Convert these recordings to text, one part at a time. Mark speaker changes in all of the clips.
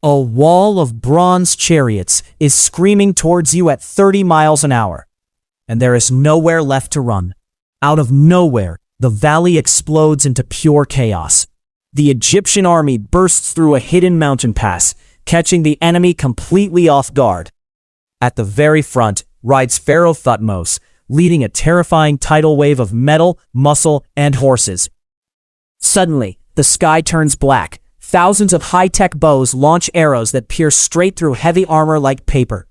Speaker 1: A wall of bronze chariots is screaming towards you at 30 miles an hour, and there is nowhere left to run. Out of nowhere, the valley explodes into pure chaos. The Egyptian army bursts through a hidden mountain pass, catching the enemy completely off guard. At the very front rides Pharaoh Thutmose, leading a terrifying tidal wave of metal, muscle, and horses. Suddenly, the sky turns black. Thousands of high-tech bows launch arrows that pierce straight through heavy armor like paper.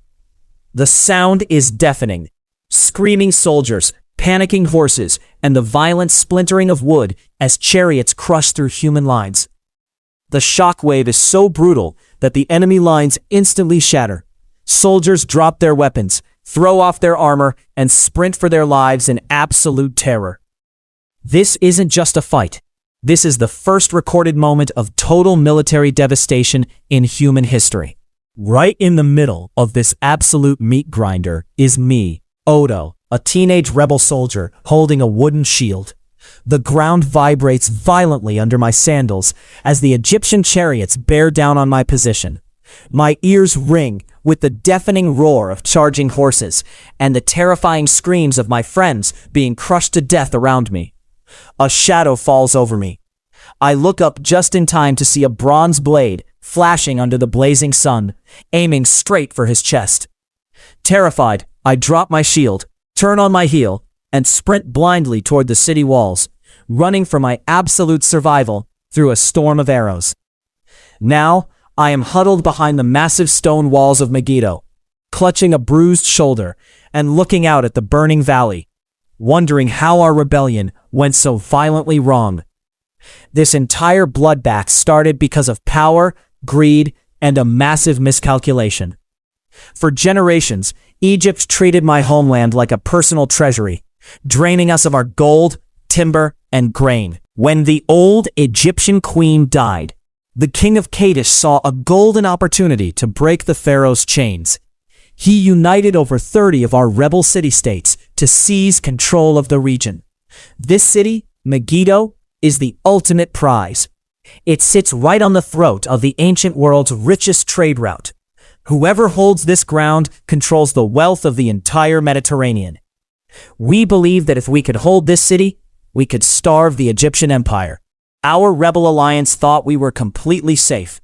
Speaker 1: The sound is deafening. Screaming soldiers, panicking horses, and the violent splintering of wood as chariots crush through human lines. The shockwave is so brutal that the enemy lines instantly shatter. Soldiers drop their weapons, throw off their armor, and sprint for their lives in absolute terror. This isn't just a fight. This is the first recorded moment of total military devastation in human history. Right in the middle of this absolute meat grinder is me, Odo, a teenage rebel soldier holding a wooden shield. The ground vibrates violently under my sandals as the Egyptian chariots bear down on my position. My ears ring with the deafening roar of charging horses and the terrifying screams of my friends being crushed to death around me. A shadow falls over me. I look up just in time to see a bronze blade flashing under the blazing sun, aiming straight for his chest. Terrified, I drop my shield, turn on my heel, and sprint blindly toward the city walls, running for my absolute survival through a storm of arrows. Now, I am huddled behind the massive stone walls of Megiddo, clutching a bruised shoulder and looking out at the burning valley, wondering how our rebellion went so violently wrong. This entire bloodbath started because of power, greed, and a massive miscalculation. For generations, Egypt treated my homeland like a personal treasury, draining us of our gold, timber, and grain. When the old Egyptian queen died, the King of Kadesh saw a golden opportunity to break the pharaoh's chains. He united over 30 of our rebel city-states to seize control of the region. This city, Megiddo, is the ultimate prize. It sits right on the throat of the ancient world's richest trade route. Whoever holds this ground controls the wealth of the entire Mediterranean. We believe that if we could hold this city, we could starve the Egyptian empire. Our rebel alliance thought we were completely safe.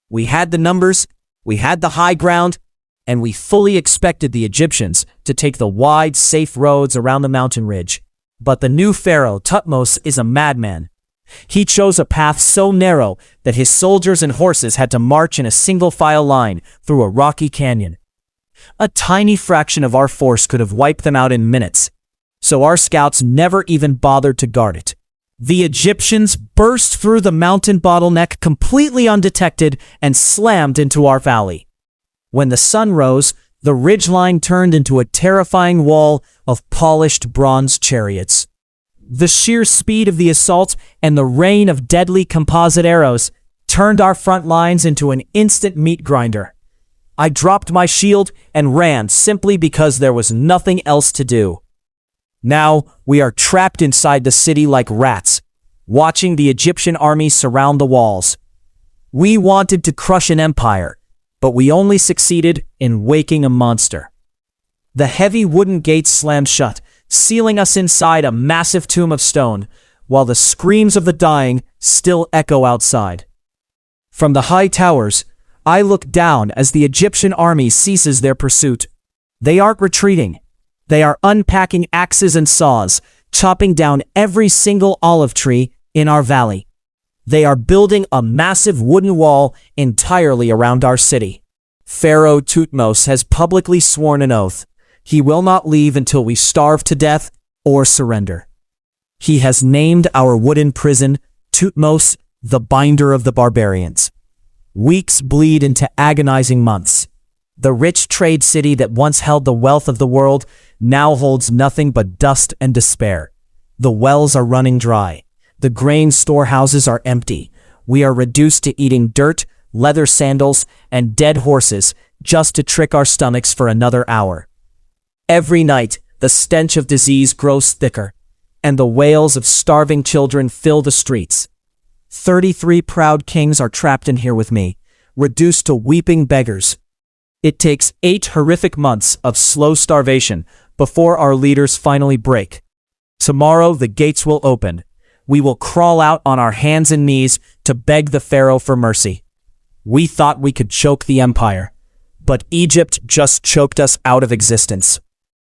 Speaker 1: We had the numbers, we had the high ground, and we fully expected the Egyptians to take the wide, safe roads around the mountain ridge. But the new pharaoh, Thutmose, is a madman. He chose a path so narrow that his soldiers and horses had to march in a single-file line through a rocky canyon. A tiny fraction of our force could have wiped them out in minutes, so our scouts never even bothered to guard it. The Egyptians burst through the mountain bottleneck completely undetected and slammed into our valley. When the sun rose, the ridgeline turned into a terrifying wall of polished bronze chariots. The sheer speed of the assault and the rain of deadly composite arrows turned our front lines into an instant meat grinder. I dropped my shield and ran simply because there was nothing else to do. Now we are trapped inside the city like rats, watching the Egyptian army surround the walls. We wanted to crush an empire, but we only succeeded in waking a monster. The heavy wooden gates slammed shut, sealing us inside a massive tomb of stone, while the screams of the dying still echo outside. From the high towers, I look down as the Egyptian army ceases their pursuit. They aren't retreating. They are unpacking axes and saws, chopping down every single olive tree in our valley. They are building a massive wooden wall entirely around our city. Pharaoh Thutmose has publicly sworn an oath. He will not leave until we starve to death or surrender. He has named our wooden prison Thutmose, the binder of the barbarians. Weeks bleed into agonizing months. The rich trade city that once held the wealth of the world now holds nothing but dust and despair. The wells are running dry. The grain storehouses are empty. We are reduced to eating dirt, leather sandals, and dead horses just to trick our stomachs for another hour. Every night, the stench of disease grows thicker, and the wails of starving children fill the streets. 33 proud kings are trapped in here with me, reduced to weeping beggars. It takes 8 horrific months of slow starvation before our leaders finally break. Tomorrow the gates will open. We will crawl out on our hands and knees to beg the Pharaoh for mercy. We thought we could choke the empire, but Egypt just choked us out of existence.